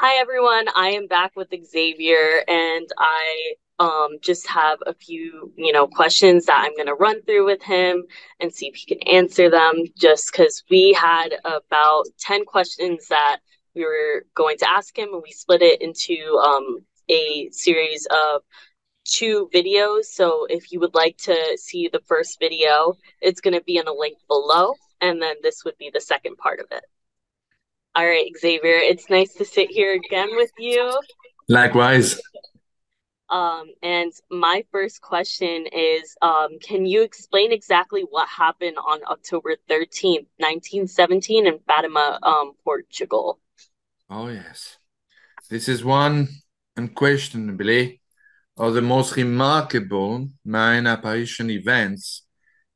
Hi everyone, I am back with Xavier and I just have a few, questions that I'm gonna run through with him and see if he can answer them just because we had about 10 questions that we were going to ask him and we split it into a series of two videos. So if you would like to see the first video, it's gonna be in a link below, and then this would be the second part of it. All right, Xavier, it's nice to sit here again with you. Likewise. And my first question is, can you explain exactly what happened on October 13th, 1917 in Fatima, Portugal? Oh, yes. This is one, unquestionably, of the most remarkable Marian apparition events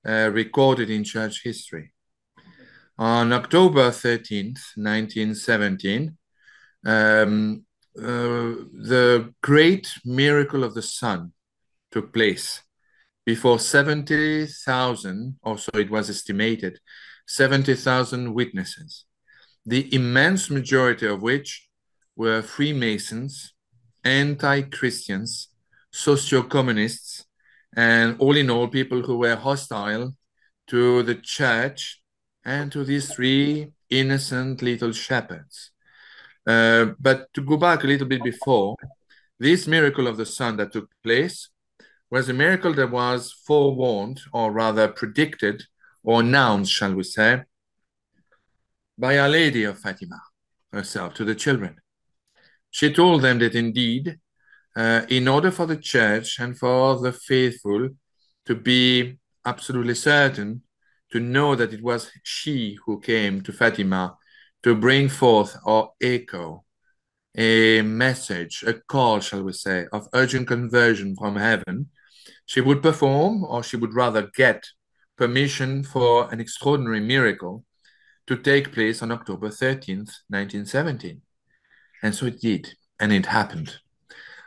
recorded in church history. On October 13th, 1917, the great miracle of the sun took place before 70,000, or so it was estimated, 70,000 witnesses, the immense majority of which were Freemasons, anti-Christians, socio-communists, and all in all, people who were hostile to the church and to these three innocent little shepherds. But to go back a little bit before, this miracle of the sun that took place was a miracle that was forewarned, or rather predicted, or announced, shall we say, by Our Lady of Fatima herself to the children. She told them that indeed, in order for the church and for the faithful to be absolutely certain, to know that it was she who came to Fatima to bring forth or echo a message, a call, shall we say, of urgent conversion from heaven, she would perform, or she would rather get permission for an extraordinary miracle to take place on October 13th, 1917. And so it did, and it happened.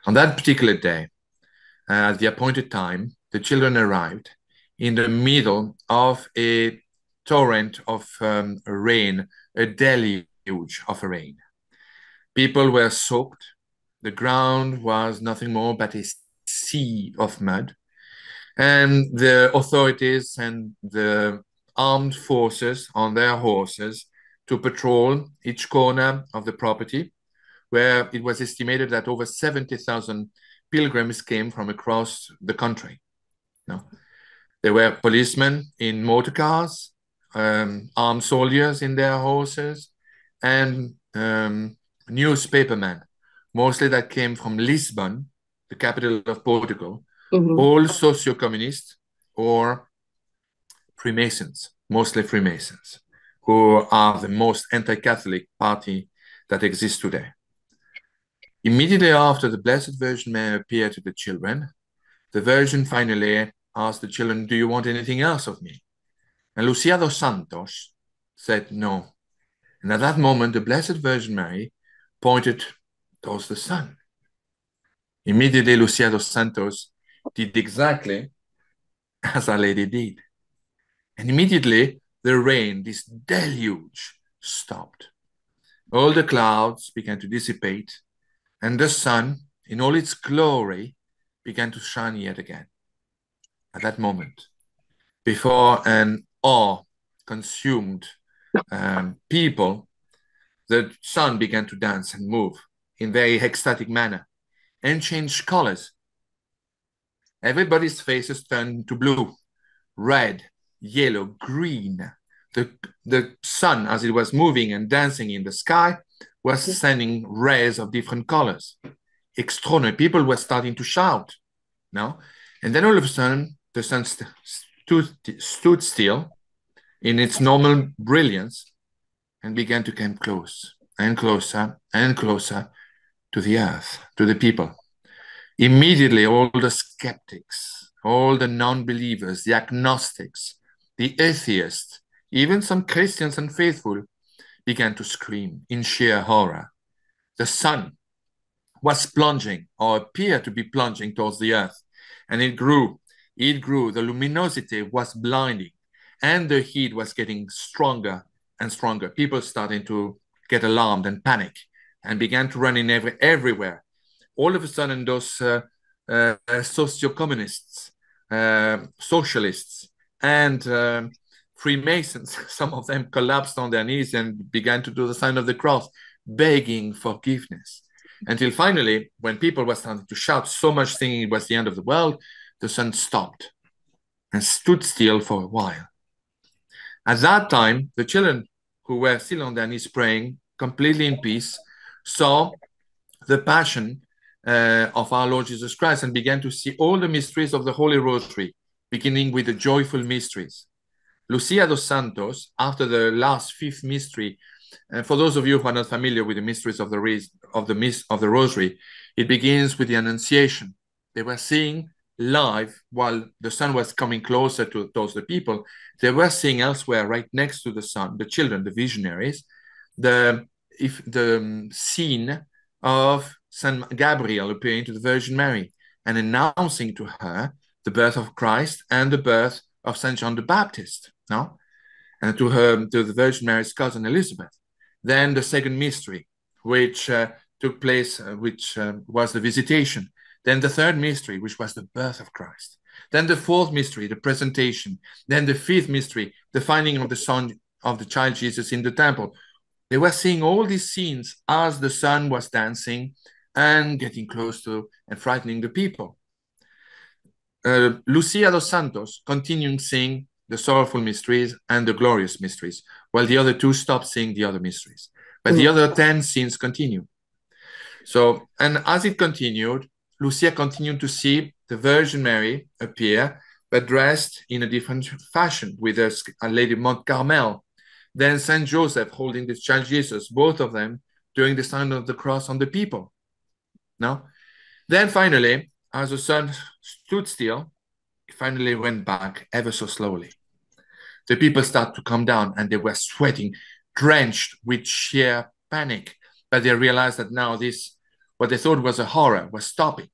On that particular day, at the appointed time, the children arrived in the middle of a torrent of rain, a deluge of rain. People were soaked. The ground was nothing more but a sea of mud. And the authorities and the armed forces on their horses to patrol each corner of the property, where it was estimated that over 70,000 pilgrims came from across the country. No? There were policemen in motor cars, armed soldiers in their horses, and newspapermen, mostly that came from Lisbon, the capital of Portugal, Mhm. all socio-communist or Freemasons, mostly Freemasons, who are the most anti-Catholic party that exists today. Immediately after the Blessed Virgin Mary appeared to the children, the Virgin finally asked the children, "Do you want anything else of me?" And Lucia dos Santos said no. And at that moment, the Blessed Virgin Mary pointed towards the sun. Immediately, Lucia dos Santos did exactly as Our Lady did. And immediately, the rain, this deluge, stopped. All the clouds began to dissipate, and the sun, in all its glory, began to shine yet again. At that moment, before an awe-consumed people, the sun began to dance and move in very ecstatic manner and change colors. Everybody's faces turned to blue, red, yellow, green. The sun, as it was moving and dancing in the sky, was sending rays of different colors. Extraordinary. People were starting to shout. No? And then all of a sudden, the sun stood still in its normal brilliance and began to come close and closer and closer to the earth, to the people. Immediately, all the skeptics, all the non-believers, the agnostics, the atheists, even some Christians and faithful began to scream in sheer horror. The sun was plunging, or appeared to be plunging towards the earth, and it grew. It grew. The luminosity was blinding, and the heat was getting stronger and stronger. People starting to get alarmed and panic. and began to run in everywhere. All of a sudden, those socio-communists, socialists, and Freemasons, some of them collapsed on their knees and began to do the sign of the cross, begging forgiveness. Until finally, when people were starting to shout so much thinking it was the end of the world, the sun stopped and stood still for a while. At that time, the children who were still on their knees praying, completely in peace, saw the passion of our Lord Jesus Christ and began to see all the mysteries of the Holy Rosary, beginning with the joyful mysteries. Lucia dos Santos, after the last fifth mystery, and for those of you who are not familiar with the mysteries of the Rosary, it begins with the Annunciation. They were seeing live while the sun was coming closer towards the people. They were seeing elsewhere, right next to the sun, the children, the visionaries, the scene of Saint Gabriel appearing to the Virgin Mary and announcing to her the birth of Christ and the birth of Saint John the Baptist, no? And to the Virgin Mary's cousin Elizabeth. Then the second mystery, which took place, which was the visitation. Then the third mystery, which was the birth of Christ. Then the fourth mystery, the presentation. Then the fifth mystery, the finding of the son of the child Jesus in the temple. They were seeing all these scenes as the sun was dancing and getting close to and frightening the people. Lucia dos Santos continuing seeing the sorrowful mysteries and the glorious mysteries, while the other two stopped seeing the other mysteries. But the other 10 scenes continue. So, and as it continued, Lucia continued to see the Virgin Mary appear, but dressed in a different fashion, with a Lady Mont Carmel. Then Saint Joseph holding the child Jesus, both of them doing the sign of the cross on the people. No? Then finally, as the sun stood still, it finally went back ever so slowly. The people started to come down and they were sweating, drenched with sheer panic. But they realized that now this, what they thought was a horror, was stopping.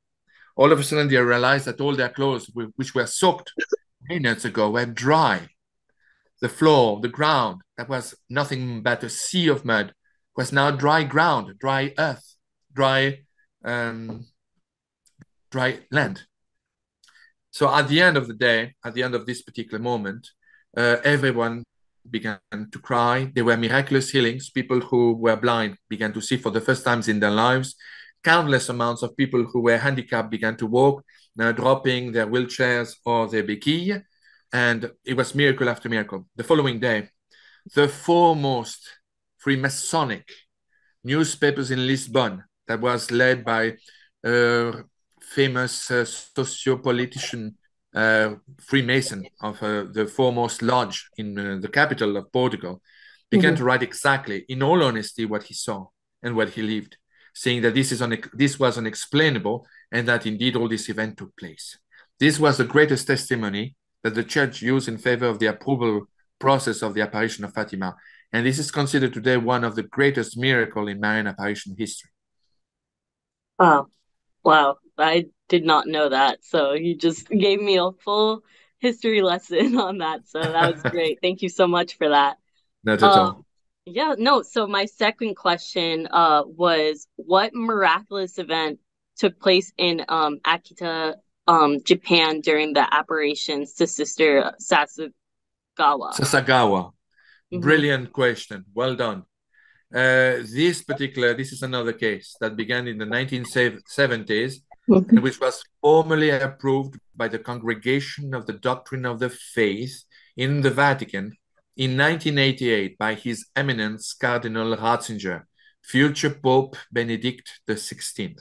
All of a sudden, they realized that all their clothes, which were soaked minutes ago, were dry. The floor, the ground, that was nothing but a sea of mud, was now dry ground, dry earth, dry land. So at the end of the day, at the end of this particular moment, everyone began to cry. There were miraculous healings. People who were blind began to see for the first times in their lives. Countless amounts of people who were handicapped began to walk, dropping their wheelchairs or their béquilles. And it was miracle after miracle. The following day, the foremost Freemasonic newspapers in Lisbon, that was led by famous socio-politician Freemason of the foremost lodge in the capital of Portugal, began to write exactly, in all honesty, what he saw and what he lived, saying that this was unexplainable and that indeed all this event took place. This was the greatest testimony that the church used in favor of the approval process of the apparition of Fatima. And this is considered today one of the greatest miracles in Marian apparition history. Wow. I did not know that. So you just gave me a full history lesson on that. So that was great. Thank you so much for that. Not at all. Yeah, no. So my second question was, what miraculous event took place in Akita, Japan during the apparitions to Sister Sasagawa? Sasagawa. Brilliant question. Well done. This is another case that began in the 1970s, which was formally approved by the Congregation of the Doctrine of the Faith in the Vatican in 1988 by His Eminence Cardinal Ratzinger, future Pope Benedict XVI.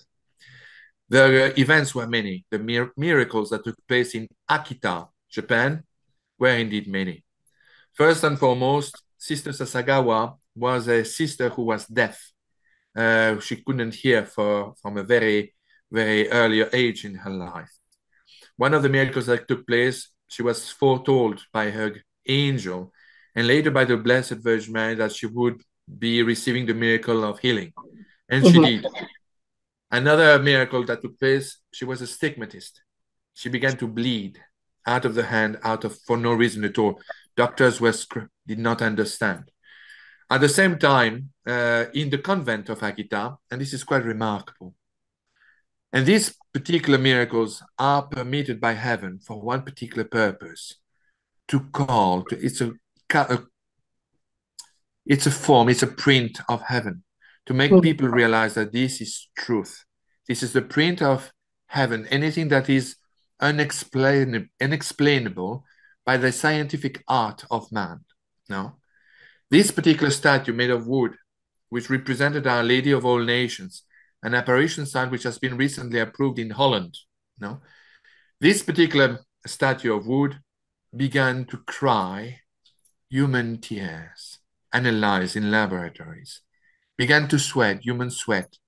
The events were many. The miracles that took place in Akita, Japan, were indeed many. First and foremost, Sister Sasagawa was a sister who was deaf. She couldn't hear from a very, very early age in her life. One of the miracles that took place, she was foretold by her angel and later by the Blessed Virgin Mary that she would be receiving the miracle of healing. And she did. Another miracle that took place, she was a stigmatist. She began to bleed out of the hand, for no reason at all. Doctors did not understand. At the same time, in the convent of Akita, and this is quite remarkable, and these particular miracles are permitted by heaven for one particular purpose, to call, it's a form, it's a print of heaven, to make people realize that this is truth. This is the print of heaven. Anything that is unexplainable by the scientific art of man. No? This particular statue made of wood, which represented Our Lady of All Nations, an apparition site which has been recently approved in Holland. No? This particular statue of wood began to cry human tears, analyzed in laboratories, began to sweat, human sweat,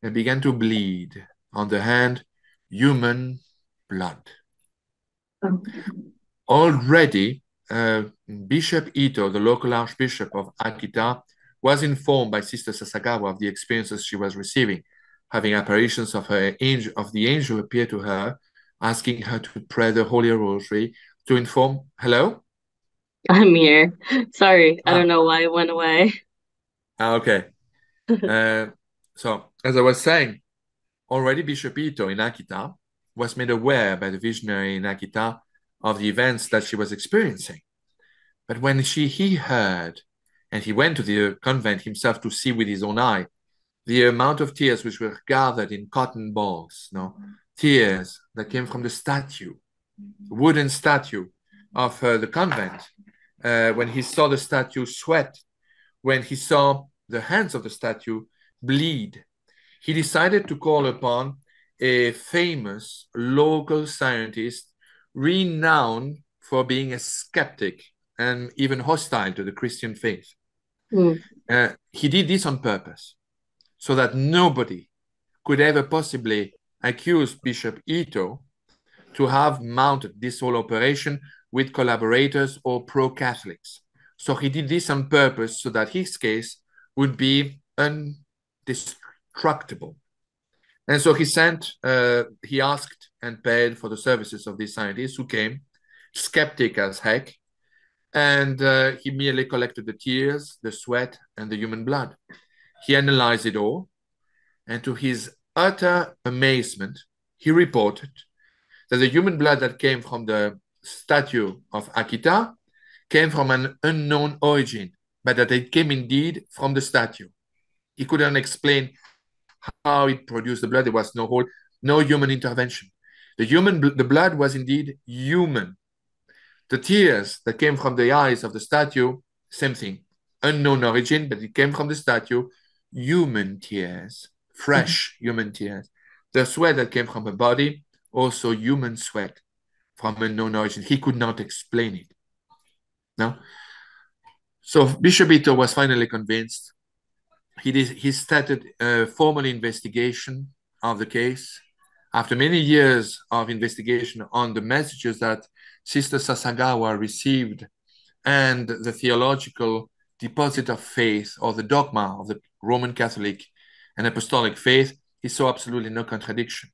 and began to bleed. On the hand, human blood. Already, Bishop Ito, the local Archbishop of Akita, was informed by Sister Sasagawa of the experiences she was receiving, having apparitions of the angel appear to her, asking her to pray the Holy Rosary, to inform. Hello? I'm here. Sorry, I don't know why it went away. Okay. So, as I was saying, already Bishop Ito in Akita was made aware by the visionary in Akita of the events that she was experiencing. But when he heard, and he went to the convent himself to see with his own eye, the amount of tears which were gathered in cotton balls, tears that came from the statue, wooden statue of the convent, when he saw the statue sweat, when he saw the hands of the statue bleed, he decided to call upon a famous local scientist renowned for being a skeptic and even hostile to the Christian faith. He did this on purpose, so that nobody could ever possibly accuse Bishop Ito to have mounted this whole operation with collaborators or pro-Catholics. So he did this on purpose so that his case would be indestructible. And so he asked and paid for the services of these scientists who came, skeptic as heck, and he merely collected the tears, the sweat, and the human blood. He analyzed it all, and to his utter amazement, he reported that the human blood that came from the statue of Akita came from an unknown origin, but that it came indeed from the statue. He couldn't explain how it produced the blood. There was no human intervention. The blood was indeed human. The tears that came from the eyes of the statue, same thing. Unknown origin, but it came from the statue. Human tears, fresh human tears. The sweat that came from her body, also human sweat from unknown origin. He could not explain it. No? So Bishop Ito was finally convinced. He started a formal investigation of the case. After many years of investigation on the messages that Sister Sasagawa received and the theological deposit of faith or the dogma of the Roman Catholic and Apostolic faith, he saw absolutely no contradiction.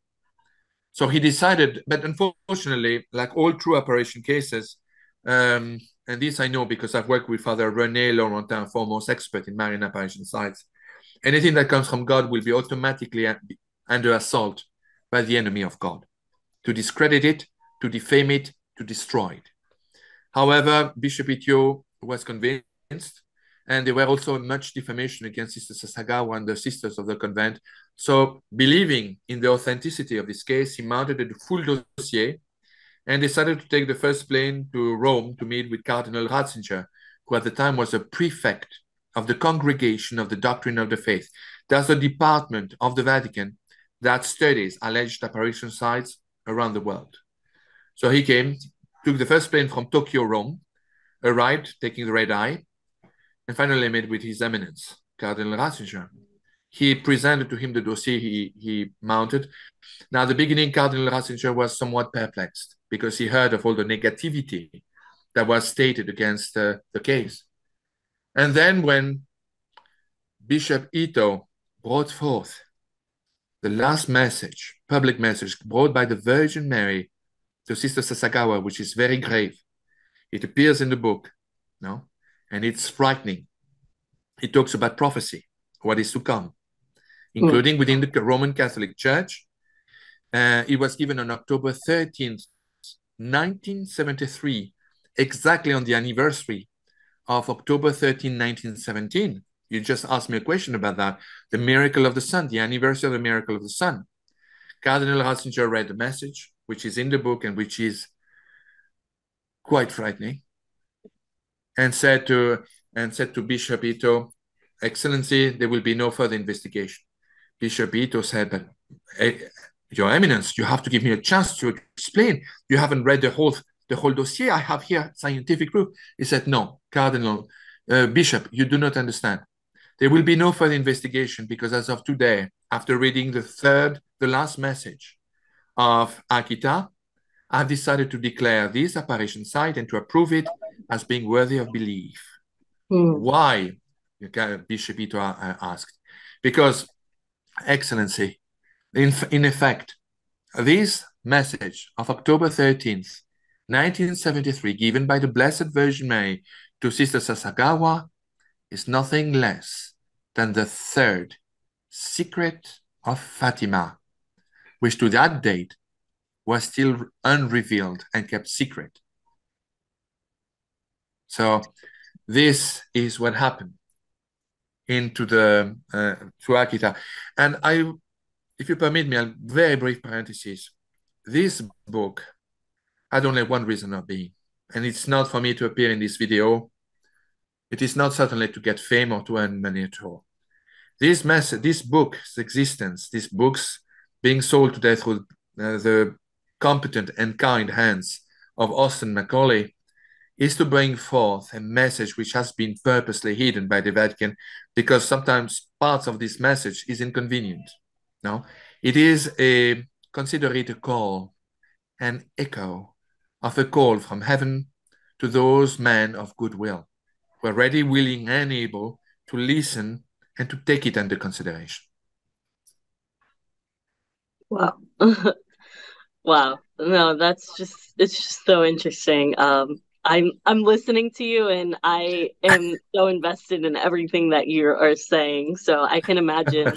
So he decided, but unfortunately, like all true apparition cases, and this I know because I've worked with Father René Laurentin, foremost expert in Marian apparition sites, anything that comes from God will be automatically under assault by the enemy of God, to discredit it, to defame it, to destroy it. However, Bishop Ito was convinced, and there were also much defamation against Sister Sasagawa and the sisters of the convent. So, believing in the authenticity of this case, he mounted a full dossier and decided to take the first plane to Rome to meet with Cardinal Ratzinger, who at the time was a prefect of the Congregation of the Doctrine of the Faith. That's a department of the Vatican that studies alleged apparition sites around the world. So he came, took the first plane from Tokyo, Rome, arrived, taking the red eye, and finally met with His Eminence, Cardinal Ratzinger. He presented to him the dossier he mounted. Now, at the beginning, Cardinal Ratzinger was somewhat perplexed because he heard of all the negativity that was stated against the case. And then when Bishop Ito brought forth the last message, public message, brought by the Virgin Mary to Sister Sasagawa, which is very grave. It appears in the book, no? And it's frightening. It talks about prophecy, what is to come, including within the Roman Catholic Church. It was given on October 13th, 1973, exactly on the anniversary of October 13, 1917. You just asked me a question about that. The miracle of the sun, the anniversary of the miracle of the sun. Cardinal Ratzinger read the message, which is in the book and which is quite frightening, and said to Bishop Ito, Excellency, there will be no further investigation. Bishop Ito said that, Your Eminence, you have to give me a chance to explain. You haven't read the whole dossier. I have here scientific proof. He said, no, Cardinal, Bishop, you do not understand. There will be no further investigation because as of today, after reading the last message of Akita, I've decided to declare this apparition site and to approve it as being worthy of belief. Why? Bishop Ito asked. Because, Excellency, in effect, this message of October 13th, 1973, given by the Blessed Virgin Mary to Sister Sasagawa, is nothing less than the third secret of Fatima, which to that date was still unrevealed and kept secret. So this is what happened into the to Akita. And if you permit me, a very brief parenthesis. This book had only one reason of being, and it's not for me to appear in this video. It is not certainly to get fame or to earn money at all. This book's existence, these books being sold today through the competent and kind hands of Austin Macauley, is to bring forth a message which has been purposely hidden by the Vatican, because sometimes parts of this message is inconvenient. No, it is consider it a call, an echo of a call from heaven to those men of goodwill who are ready, willing, and able to listen and to take it under consideration. Wow. Wow. No, it's just so interesting. I'm listening to you and I am so invested in everything that you are saying. So I can imagine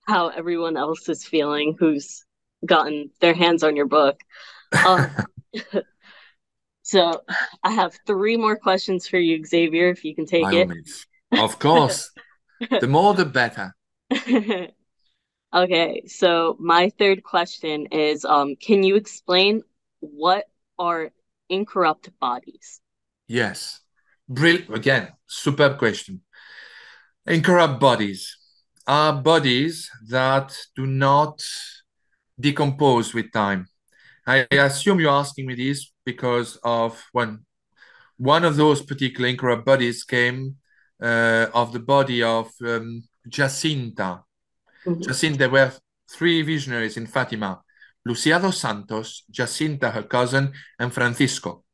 how everyone else is feeling who's gotten their hands on your book. So I have 3 more questions for you, Xavier, if you can take it. Of course. The more the better. Okay, so my 3rd question is, can you explain what are incorrupt bodies? Yes. Again, superb question. Incorrupt bodies are bodies that do not decompose with time. I assume you're asking me this because of one of those particular incorrupt bodies came of the body of Jacinta. Jacinta, there were 3 visionaries in Fatima: Lucia dos Santos, Jacinta, her cousin, and Francisco,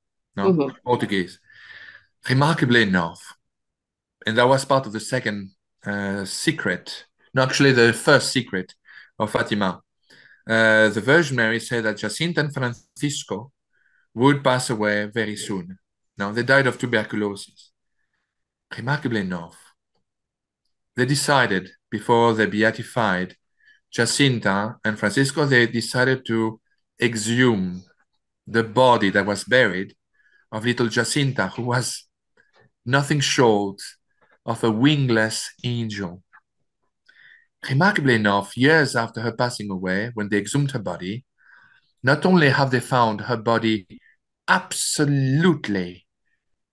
Portuguese. Remarkably enough, and that was part of the second secret, no, actually the first secret of Fatima. The Virgin Mary said that Jacinta and Francisco would pass away very soon. Now, they died of tuberculosis. Remarkably enough, they decided, before they beatified Jacinta and Francisco, they decided to exhume the body that was buried of little Jacinta, who was nothing short of a wingless angel. Remarkably enough, years after her passing away, when they exhumed her body, not only have they found her body absolutely,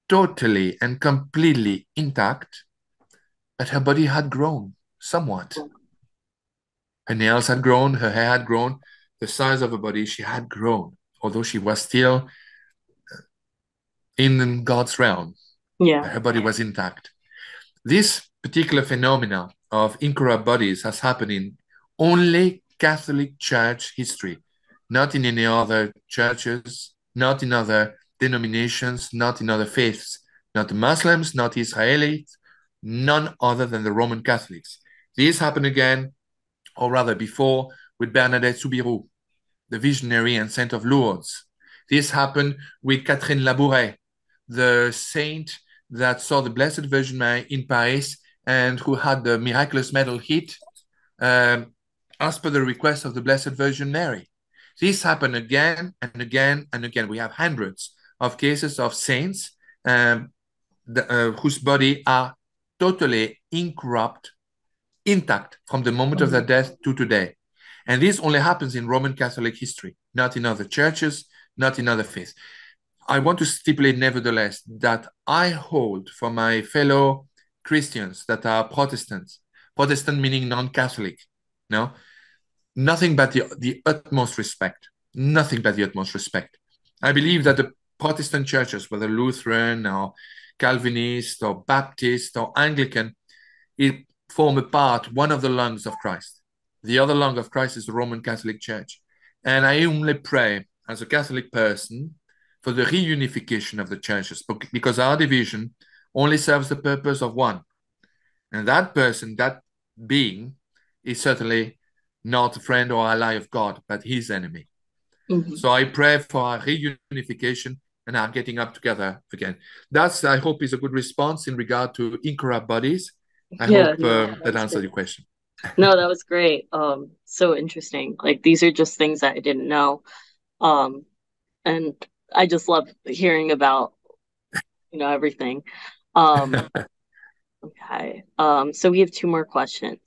totally, and completely intact, but her body had grown somewhat. Her nails had grown, her hair had grown, the size of her body, she had grown, although she was still in God's realm. Yeah. Her body was intact. This particular phenomena of incorrupt bodies has happened in only Catholic Church history, not in any other churches, not in other denominations, not in other faiths, not the Muslims, not Israelis, none other than the Roman Catholics. This happened again, or rather before, with Bernadette Soubirous, the visionary and saint of Lourdes. This happened with Catherine Labouré, the saint that saw the Blessed Virgin Mary in Paris and who had the miraculous medal hit as per the request of the Blessed Virgin Mary. This happened again and again and again. We have hundreds of cases of saints whose body are totally incorrupt, intact from the moment of their death to today. And this only happens in Roman Catholic history, not in other churches, not in other faiths. I want to stipulate, nevertheless, that I hold for my fellow Christians that are Protestants, Protestant meaning non-Catholic, no, nothing but the utmost respect, nothing but the utmost respect. I believe that the Protestant churches, whether Lutheran or Calvinist or Baptist or Anglican, it form a part, one of the lungs of Christ. The other lung of Christ is the Roman Catholic Church. And I only pray as a Catholic person for the reunification of the churches, because our division only serves the purpose of one. And that person, that being, is certainly not a friend or ally of God, but his enemy. So I pray for our reunification and our getting up together again. That's, I hope, is a good response in regard to incorrupt bodies. I hope that answered your question. No, that was great. So interesting. Like, these are just things that I didn't know. And I just love hearing about, everything. Okay. So we have two more questions.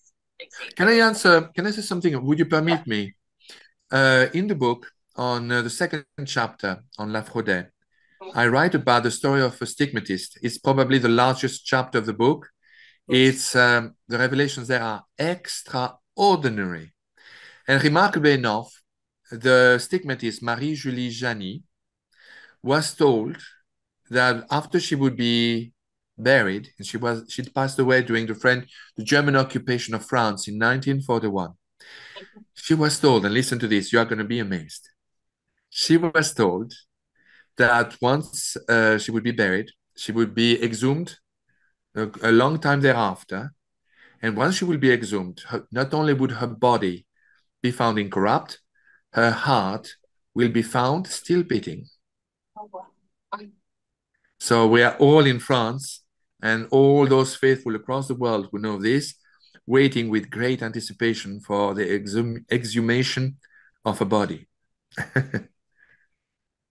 Can I say something? Would you permit me? In the book, on the second chapter on La Fraudais, I write about the story of a stigmatist. It's probably the largest chapter of the book. It's the revelations there are extraordinary. And remarkably enough, the stigmatist Marie-Julie Jany was told that after she would be buried, and she'd passed away during the German occupation of France in 1941. She was told, and listen to this, you are going to be amazed. She was told that once she would be buried, she would be exhumed a long time thereafter. And once she will be exhumed, not only would her body be found incorrupt, her heart will be found still beating. So we are all in France, and all those faithful across the world who know this, waiting with great anticipation for the exhumation of a body.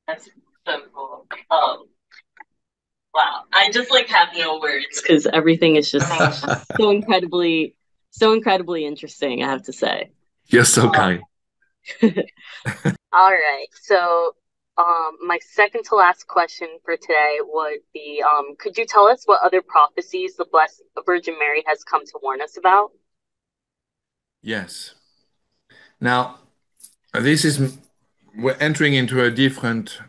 That's so cool. Wow. I just have no words because everything is just so incredibly interesting, I have to say. You're so kind. All right. So my second to last question for today would be, could you tell us what other prophecies the Blessed Virgin Mary has come to warn us about? Yes. Now, we're entering into a different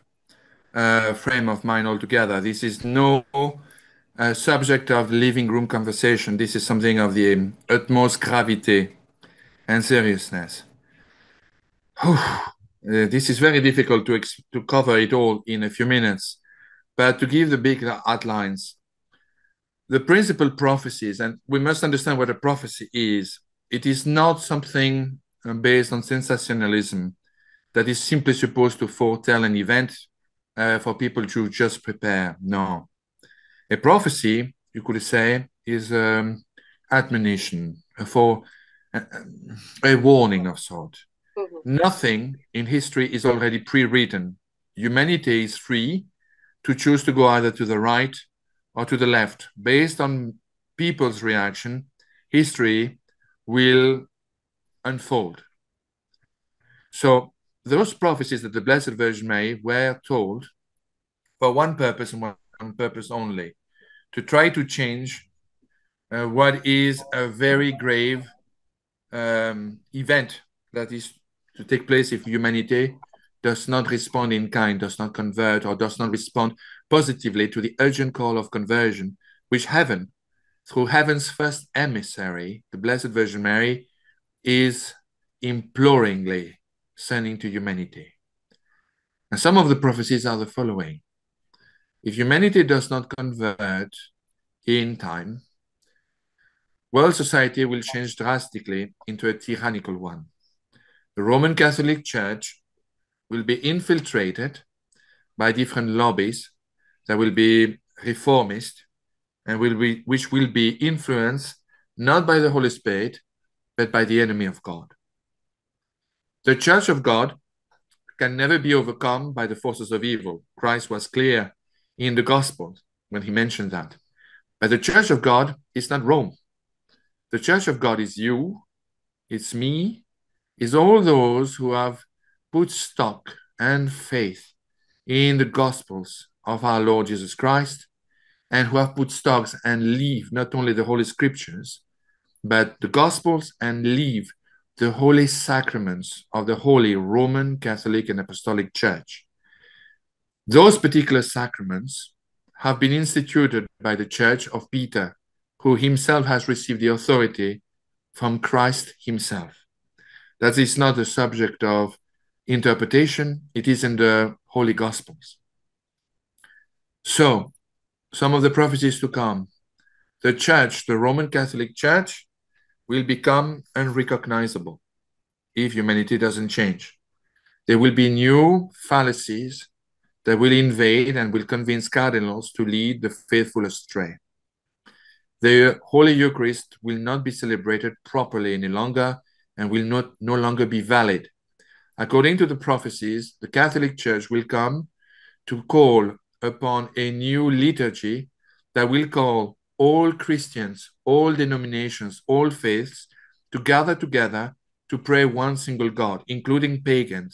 frame of mind altogether. This is no subject of living room conversation. This is something of the utmost gravity and seriousness. This is very difficult to cover it all in a few minutes, but to give the big outlines, the principal prophecies, and we must understand what a prophecy is. It is not something based on sensationalism that is simply supposed to foretell an event for people to just prepare. No. A prophecy, you could say, is admonition, for a warning of sort. Nothing in history is already pre-written. Humanity is free to choose to go either to the right or to the left. Based on people's reaction, history will unfold. So those prophecies that the Blessed Virgin Mary were told for one purpose and one purpose only, to try to change what is a very grave event that is to take place if humanity does not respond in kind, does not convert, or does not respond positively to the urgent call of conversion, which heaven, through heaven's first emissary, the Blessed Virgin Mary, is imploringly sending to humanity. And some of the prophecies are the following. If humanity does not convert in time, world society will change drastically into a tyrannical one. The Roman Catholic Church will be infiltrated by different lobbies that will be reformist, and which will be influenced not by the Holy Spirit, but by the enemy of God. The Church of God can never be overcome by the forces of evil. Christ was clear in the Gospel when he mentioned that. But the Church of God is not Rome. The Church of God is you, it's me, is all those who have put stock and faith in the Gospels of our Lord Jesus Christ, and who have put stocks and leave not only the Holy Scriptures, but the Gospels and leave the holy sacraments of the Holy Roman Catholic and Apostolic Church. Those particular sacraments have been instituted by the Church of Peter, who himself has received the authority from Christ himself. That is not the subject of interpretation, it is in the Holy Gospels. So, some of the prophecies to come. The Church, the Roman Catholic Church, will become unrecognizable if humanity doesn't change. There will be new fallacies that will invade and will convince cardinals to lead the faithful astray. The Holy Eucharist will not be celebrated properly any longer and will no longer be valid. According to the prophecies, the Catholic Church will come to call upon a new liturgy that will call all Christians, all denominations, all faiths to gather together to pray one single God, including pagan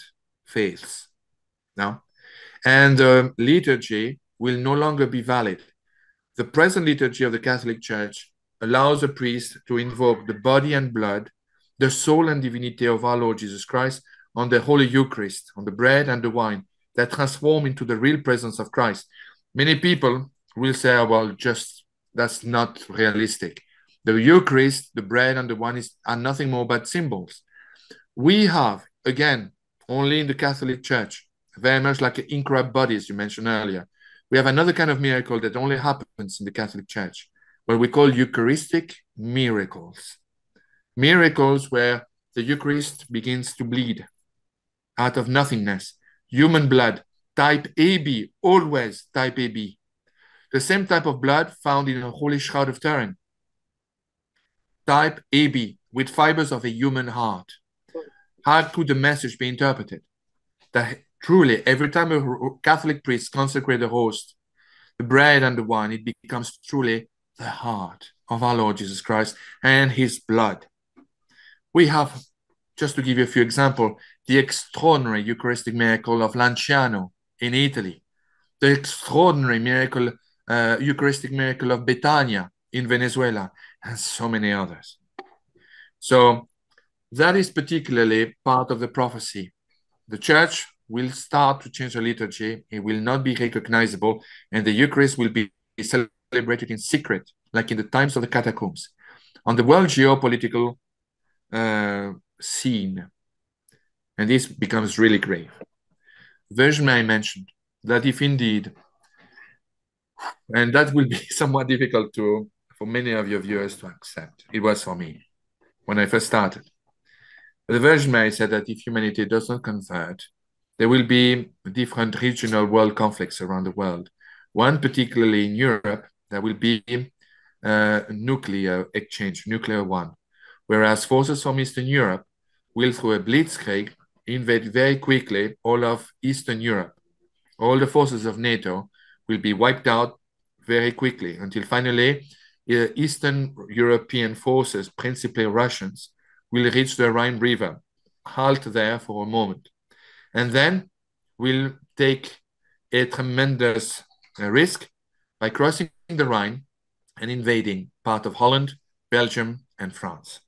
faiths. Now, and the liturgy will no longer be valid. The present liturgy of the Catholic Church allows a priest to invoke the body and blood, the soul and divinity of our Lord Jesus Christ on the Holy Eucharist, on the bread and the wine that transform into the real presence of Christ. Many people will say, oh, well, just that's not realistic. The Eucharist, the bread and the wine are nothing more but symbols. We have, again, only in the Catholic Church, very much like incorrupt bodies you mentioned earlier, we have another kind of miracle that only happens in the Catholic Church, what we call Eucharistic miracles. Miracles where the Eucharist begins to bleed out of nothingness. Human blood, type AB, always type AB. The same type of blood found in a holy shroud of Turin. Type AB, with fibers of a human heart. How could the message be interpreted? That truly, every time a Catholic priest consecrates the host, the bread and the wine, it becomes truly the heart of our Lord Jesus Christ and his blood. We have, just to give you a few examples, the extraordinary Eucharistic miracle of Lanciano in Italy, the extraordinary miracle, Eucharistic miracle of Betania in Venezuela, and so many others. So that is particularly part of the prophecy. The Church will start to change the liturgy. It will not be recognizable, and the Eucharist will be celebrated in secret, like in the times of the catacombs. On the world geopolitical scene, and this becomes really grave. Virgin Mary mentioned that if indeed, and that will be somewhat difficult for many of your viewers to accept, it was for me when I first started. The Virgin Mary said that if humanity does not convert, there will be different regional world conflicts around the world. One particularly in Europe, there will be nuclear exchange, nuclear one, whereas forces from Eastern Europe will, through a blitzkrieg, invade very quickly all of Eastern Europe. All the forces of NATO will be wiped out very quickly until finally Eastern European forces, principally Russians, will reach the Rhine River, halt there for a moment, and then will take a tremendous risk by crossing the Rhine and invading part of Holland, Belgium, and France.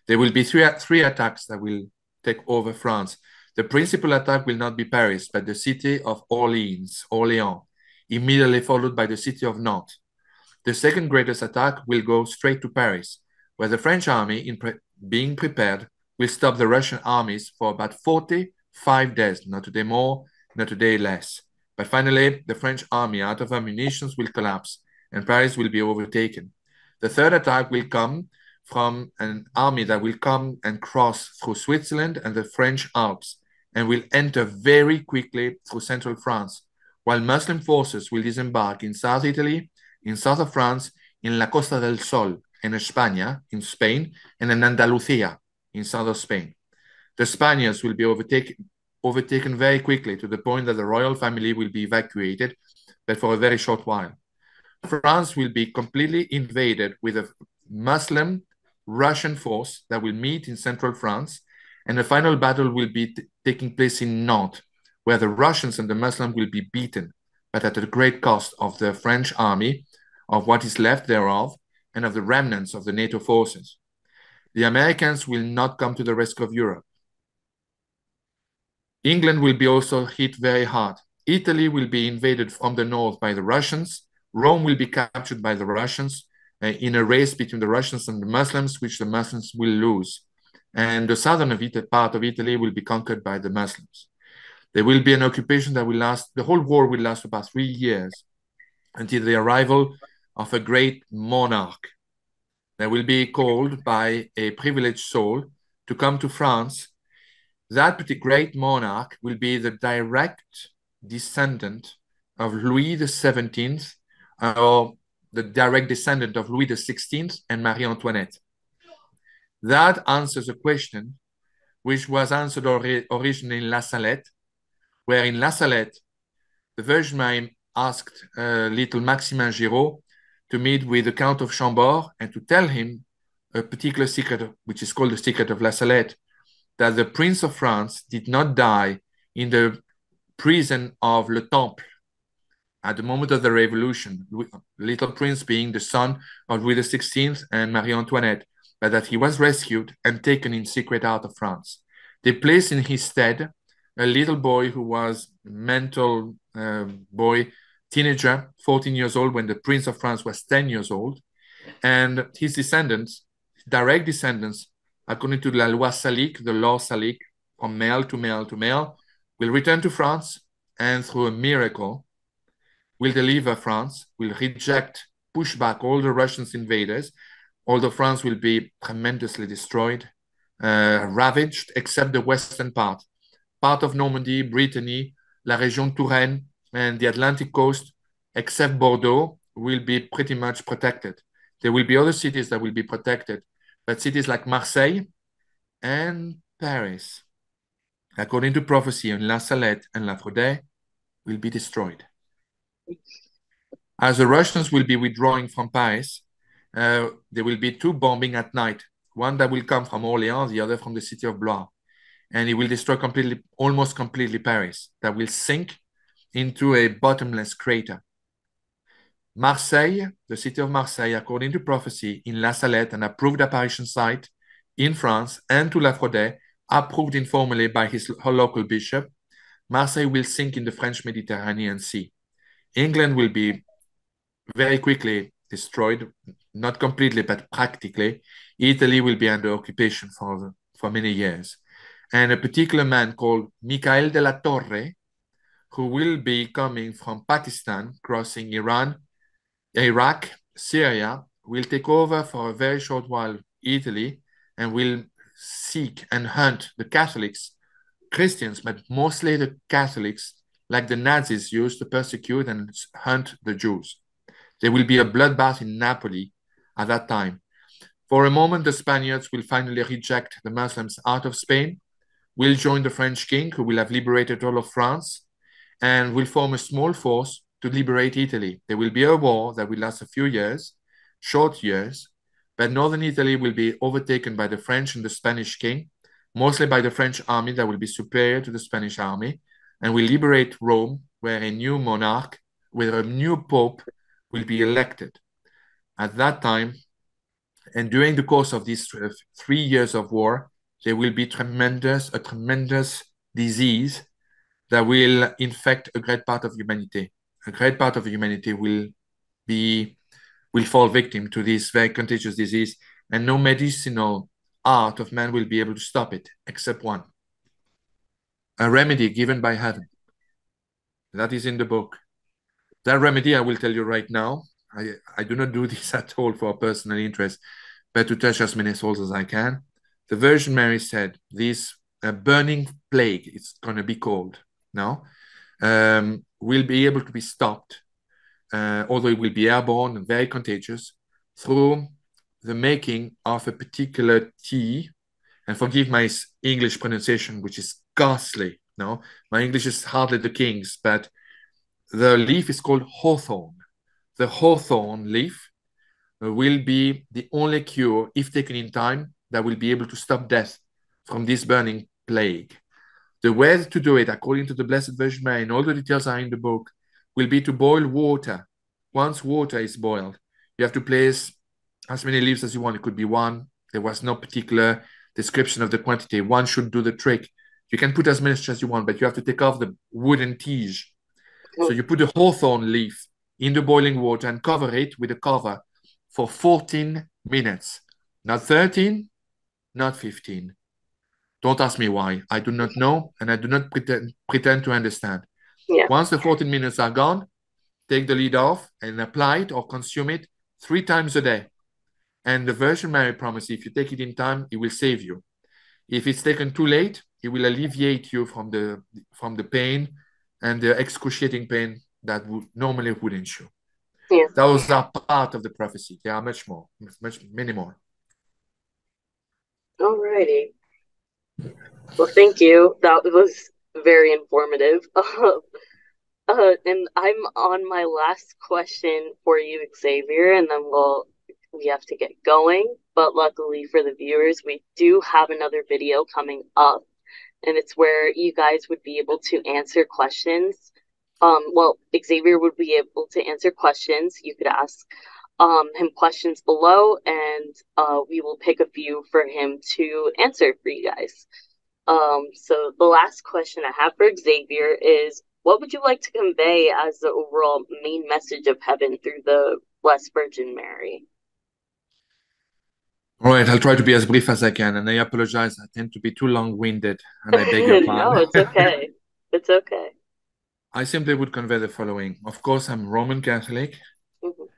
There will be three attacks that will take over France. The principal attack will not be Paris, but the city of Orleans, immediately followed by the city of Nantes. The second greatest attack will go straight to Paris, where the French army, being prepared, will stop the Russian armies for about 45 days, not a day more, not a day less. But finally, the French army, out of ammunition, will collapse, and Paris will be overtaken. The third attack will come from an army that will come and cross through Switzerland and the French Alps, and will enter very quickly through central France, while Muslim forces will disembark in South Italy in south of France, in La Costa del Sol, in España, in Spain, and in Andalusia, in south of Spain. The Spaniards will be overtaken very quickly to the point that the royal family will be evacuated, but for a very short while. France will be completely invaded with a Muslim Russian force that will meet in central France, and the final battle will be taking place in Nantes, where the Russians and the Muslims will be beaten, but at a great cost of the French army, of what is left thereof, and of the remnants of the NATO forces. The Americans will not come to the rescue of Europe. England will be also hit very hard. Italy will be invaded from the north by the Russians. Rome will be captured by the Russians in a race between the Russians and the Muslims, which the Muslims will lose. And the southern part of Italy will be conquered by the Muslims. There will be an occupation that will last, the whole war will last about 3 years until the arrival of a great monarch that will be called by a privileged soul to come to France. That great monarch will be the direct descendant of Louis XVII, or the direct descendant of Louis XVI and Marie Antoinette. That answers a question which was answered originally in La Salette, where in La Salette, the Virgin Mary asked little Maximin Giraud to meet with the Count of Chambord and to tell him a particular secret, which is called the secret of La Salette, that the Prince of France did not die in the prison of Le Temple at the moment of the Revolution, little Prince being the son of Louis XVI and Marie Antoinette, but that he was rescued and taken in secret out of France. They placed in his stead a little boy who was a mental boy, teenager, 14 years old, when the Prince of France was 10 years old. And his descendants, direct descendants, according to la loi salique, the law salique, from male to male to male, will return to France and through a miracle will deliver France, will reject, push back all the Russian invaders, although France will be tremendously destroyed, ravaged, except the western part of Normandy, Brittany, la région Touraine, and the Atlantic coast, except Bordeaux, will be pretty much protected. There will be other cities that will be protected, but cities like Marseille and Paris, according to prophecy in La Salette and La Fraudais, will be destroyed. As the Russians will be withdrawing from Paris, there will be 2 bombing at night, one that will come from Orléans, the other from the city of Blois. And it will destroy almost completely Paris, that will sink into a bottomless crater. Marseille, the city of Marseille, according to prophecy in La Salette, an approved apparition site in France, and to La Fraudais, approved informally by her local bishop, Marseille will sink in the French Mediterranean Sea. England will be very quickly destroyed, not completely, but practically. Italy will be under occupation for many years. And a particular man called Michael de la Torre, who will be coming from Pakistan, crossing Iran, Iraq, Syria, will take over for a very short while Italy and will seek and hunt the Catholics, Christians, but mostly the Catholics, like the Nazis used to persecute and hunt the Jews. There will be a bloodbath in Napoli at that time. For a moment, the Spaniards will finally reject the Muslims out of Spain, will join the French king, who will have liberated all of France, and will form a small force to liberate Italy. There will be a war that will last a few years, short years, but northern Italy will be overtaken by the French and the Spanish king, mostly by the French army that will be superior to the Spanish army, and will liberate Rome, where a new monarch, where a new pope will be elected. At that time, and during the course of these 3 years of war, there will be a tremendous disease that will infect a great part of humanity. A great part of humanity will fall victim to this very contagious disease, and no medicinal art of man will be able to stop it, except one. A remedy given by heaven. That is in the book. That remedy, I will tell you right now, I do not do this at all for personal interest, but to touch as many souls as I can. The Virgin Mary said, this burning plague, it's going to be called now, will be able to be stopped although it will be airborne and very contagious, through the making of a particular tea. And forgive my English pronunciation, which is ghastly. No, my English is hardly the king's, but the leaf is called hawthorn. The hawthorn leaf will be the only cure, if taken in time, that will be able to stop death from this burning plague. The way to do it, according to the Blessed Virgin Mary, and all the details are in the book, will be to boil water. Once water is boiled, you have to place as many leaves as you want. It could be one. There was no particular description of the quantity. One should do the trick. You can put as much as you want, but you have to take off the wooden tige. So you put the hawthorn leaf in the boiling water and cover it with a cover for 14 minutes. Not 13, not 15. Don't ask me why. I do not know, and I do not pretend to understand. Yeah. Once the 14 minutes are gone, take the lid off and apply it or consume it 3 times a day. And the Virgin Mary promises, if you take it in time, it will save you. If it's taken too late, it will alleviate you from the pain and the excruciating pain that normally would ensue. Yeah. Those are part of the prophecy. There are many more. Alrighty. Well, thank you. That was very informative. And I'm on my last question for you, Xavier, and then we have to get going. But luckily for the viewers, we do have another video coming up, and it's where you guys would be able to answer questions. Well, Xavier would be able to answer questions. You could ask him questions below, and we will pick a few for him to answer for you guys. So the last question I have for Xavier is, what would you like to convey as the overall main message of heaven through the Blessed Virgin Mary? All right, I'll try to be as brief as I can, and I apologize. I tend to be too long-winded, and I beg your pardon. No, it's okay. It's okay. I simply would convey the following. Of course, I'm Roman Catholic, Mhm.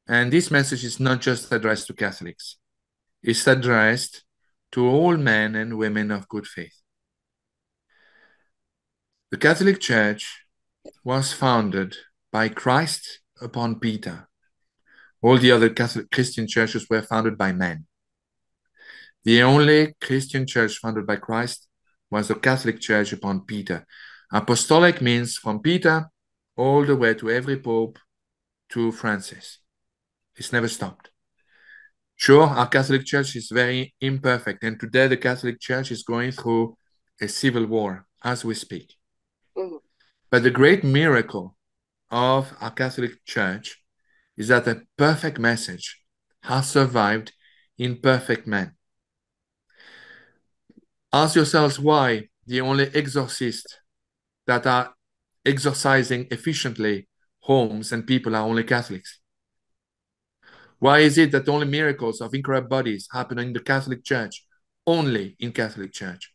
and this message is not just addressed to Catholics. It's addressed to all men and women of good faith. The Catholic Church was founded by Christ upon Peter. All the other Catholic Christian churches were founded by men. The only Christian church founded by Christ was the Catholic Church upon Peter. Apostolic means from Peter all the way to every pope to Francis. It's never stopped. Sure, our Catholic Church is very imperfect, and today the Catholic Church is going through a civil war as we speak. Mhm. But the great miracle of our Catholic Church is that a perfect message has survived in perfect men. Ask yourselves why the only exorcists that are exorcising efficiently homes and people are only Catholics. Why is it that only miracles of incorrupt bodies happen in the Catholic Church, only in Catholic Church?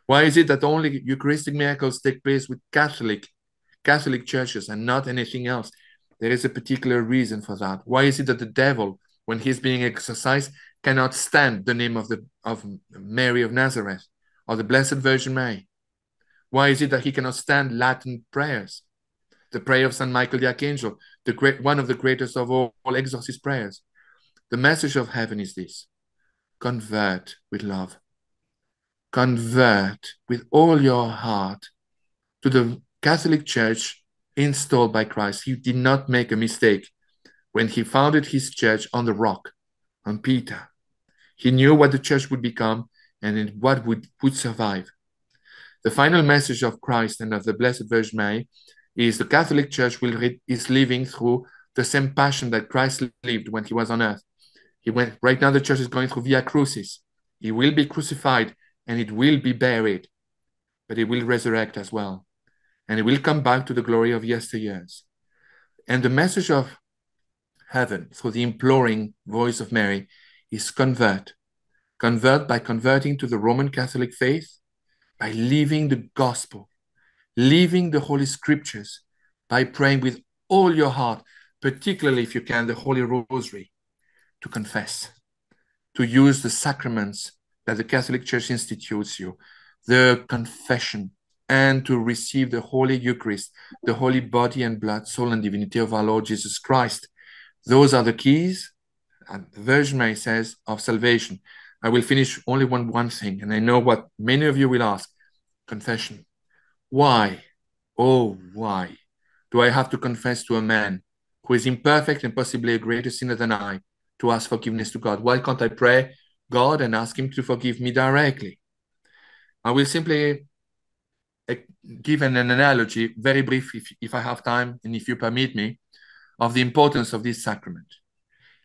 Why is it that only Eucharistic miracles take place with Catholic churches and not anything else? There is a particular reason for that. Why is it that the devil, when he's being exorcised, cannot stand the name of Mary of Nazareth or the Blessed Virgin Mary? Why is it that he cannot stand Latin prayers? The prayer of St. Michael the Archangel, one of the greatest of all exorcist prayers. The message of heaven is this: convert with love. Convert with all your heart to the Catholic Church installed by Christ. He did not make a mistake when he founded his church on the rock, on Peter. He knew what the church would become and what would survive. The final message of Christ and of the Blessed Virgin Mary is the Catholic Church is living through the same passion that Christ lived when he was on earth. Right now the church is going through Via Crucis. He will be crucified and it will be buried, but he will resurrect as well. And he will come back to the glory of yesteryears. And the message of heaven through the imploring voice of Mary is convert. Convert by converting to the Roman Catholic faith, by living the gospel, living the Holy Scriptures, by praying with all your heart, particularly if you can, the Holy Rosary, to confess, to use the sacraments that the Catholic Church institutes you, the confession and to receive the Holy Eucharist, the holy body and blood, soul and divinity of our Lord Jesus Christ. Those are the keys, and the Virgin Mary says, of salvation. I will finish only one thing, and I know what many of you will ask. Confession. Why? Oh, why do I have to confess to a man who is imperfect and possibly a greater sinner than I to ask forgiveness to God? Why can't I pray God and ask him to forgive me directly? I will simply give an analogy, very brief, if I have time and if you permit me, of the importance of this sacrament.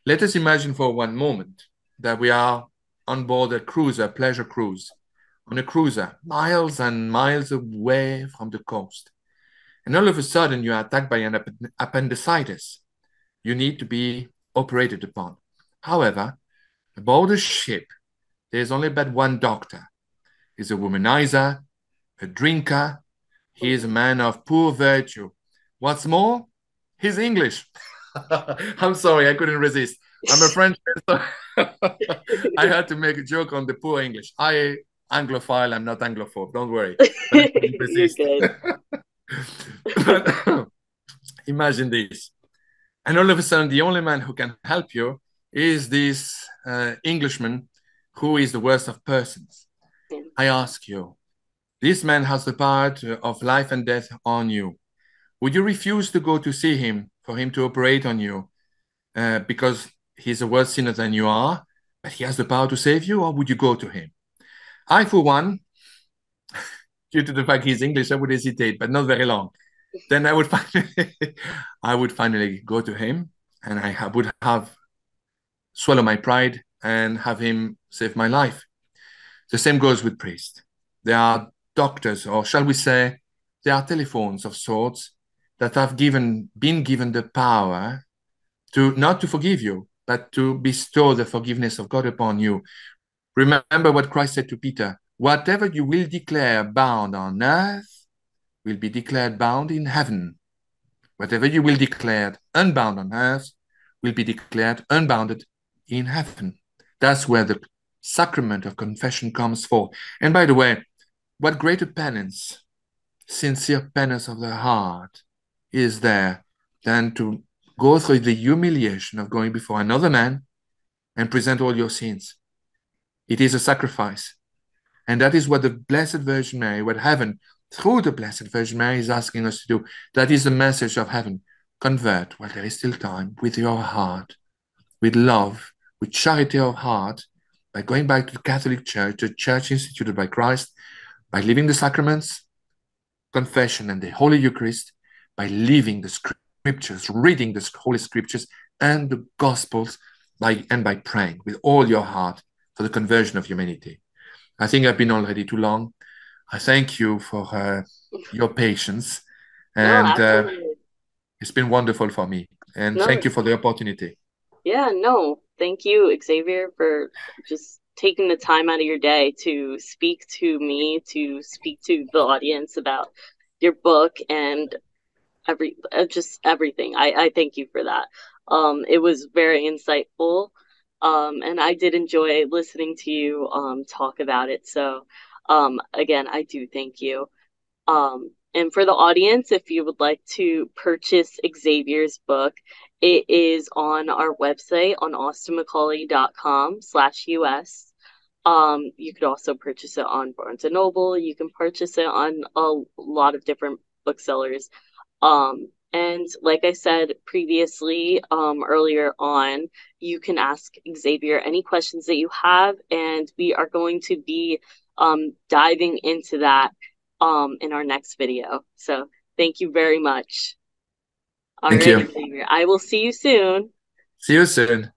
Let us imagine for one moment that we are on board a cruiser, a pleasure cruise, on a cruiser, miles and miles away from the coast. And all of a sudden, you are attacked by an appendicitis. You need to be operated upon. However, aboard the ship, there's only but one doctor. He's a womanizer, a drinker. He is a man of poor virtue. What's more, he's English. I'm sorry, I couldn't resist. I'm a Frenchman, so I had to make a joke on the poor English. I Anglophile, I'm not Anglophobe, don't worry. But I couldn't resist. You're good. But imagine this. And all of a sudden, the only man who can help you is this Englishman who is the worst of persons. Yeah. I ask you, this man has the power of life and death on you. Would you refuse to go to see him for him to operate on you because he's a worse sinner than you are, but he has the power to save you, or would you go to him? I, for one, due to the fact he's English, I would hesitate, but not very long. Then I would finally go to him, and I would have swallow my pride and have him save my life. The same goes with priests. There are doctors, or shall we say, there are telephones of sorts that have been given the power to not to forgive you, but to bestow the forgiveness of God upon you. Remember what Christ said to Peter, whatever you will declare bound on earth will be declared bound in heaven. Whatever you will declare unbound on earth will be declared unbounded in heaven. That's where the sacrament of confession comes for. And by the way, what greater penance, sincere penance of the heart is there than to go through the humiliation of going before another man and present all your sins. It is a sacrifice. And that is what the Blessed Virgin Mary, what heaven, through the Blessed Virgin Mary, is asking us to do. That is the message of heaven. Convert while there is still time with your heart, with love, with charity of heart, by going back to the Catholic Church, the church instituted by Christ, by living the sacraments, confession, and the Holy Eucharist, by living the scriptures, reading the Holy Scriptures and the Gospels, and by praying with all your heart for the conversion of humanity. I think I've been already too long. I thank you for your patience, and it's been wonderful for me. And thank you for the opportunity. Yeah, no, thank you, Xavier, for just taking the time out of your day to speak to me, to speak to the audience about your book and everything. I thank you for that. It was very insightful. And I did enjoy listening to you talk about it. So again, I do thank you. And for the audience, if you would like to purchase Xavier's book, it is on our website on austinmacauley.com/US. You could also purchase it on Barnes & Noble. You can purchase it on a lot of different booksellers. And like I said previously, earlier on, you can ask Xavier any questions that you have, and we are going to be diving into that in our next video. So thank you very much. All right, Xavier. I will see you soon. See you soon.